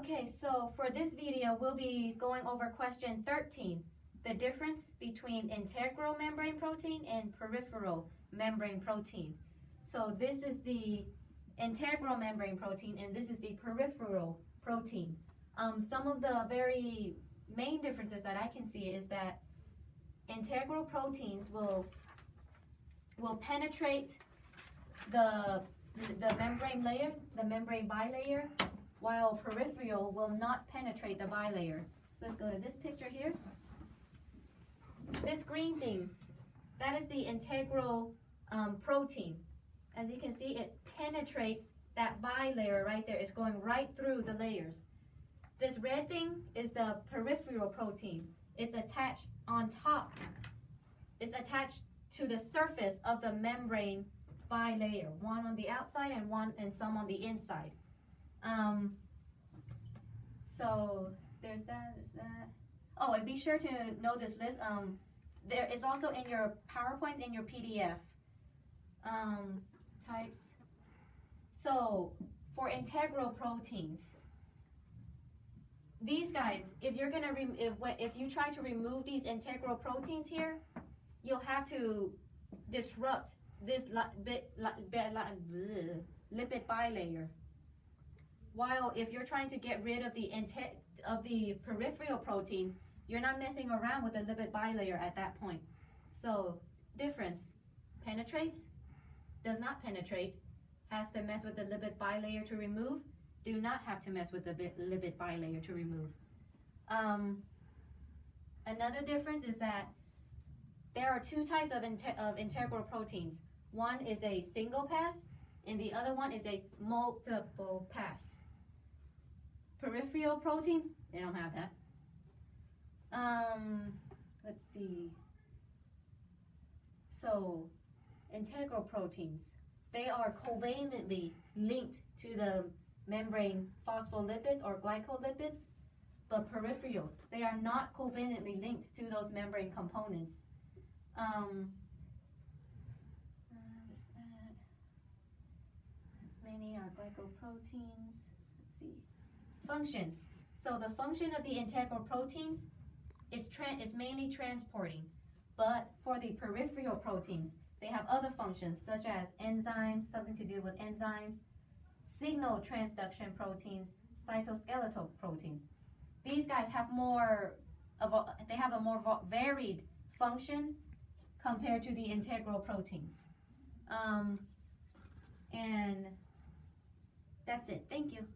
Okay, so for this video, we'll be going over question 13, the difference between integral membrane protein and peripheral membrane protein. So this is the integral membrane protein and this is the peripheral protein. Some of the very main differences that I can see is that integral proteins will penetrate the membrane layer, the membrane bilayer, while peripheral will not penetrate the bilayer. Let's go to this picture here. This green thing, that is the integral protein. As you can see, it penetrates that bilayer right there. It's going right through the layers. This red thing is the peripheral protein. It's attached on top. It's attached to the surface of the membrane bilayer, one on the outside and some on the inside. So there's that. Oh, and be sure to know this list. There is also in your PowerPoints in your PDF types. So for integral proteins, these guys, if you're gonna if you try to remove these integral proteins here, you'll have to disrupt this lipid bilayer. While if you're trying to get rid of the peripheral proteins, you're not messing around with the lipid bilayer at that point. So difference: penetrates, does not penetrate, has to mess with the lipid bilayer to remove, do not have to mess with the lipid bilayer to remove. Another difference is that there are two types of integral proteins. One is a single pass and the other one is a multiple pass. Peripheral proteins, they don't have that. Let's see. So integral proteins, they are covalently linked to the membrane phospholipids or glycolipids, but peripherals, they are not covalently linked to those membrane components. There's that. Many are glycoproteins. Let's see. Functions. So the function of the integral proteins is mainly transporting, but for the peripheral proteins, they have other functions such as enzymes, something to do with enzymes, signal transduction proteins, cytoskeletal proteins. These guys have more varied function compared to the integral proteins. And that's it. Thank you.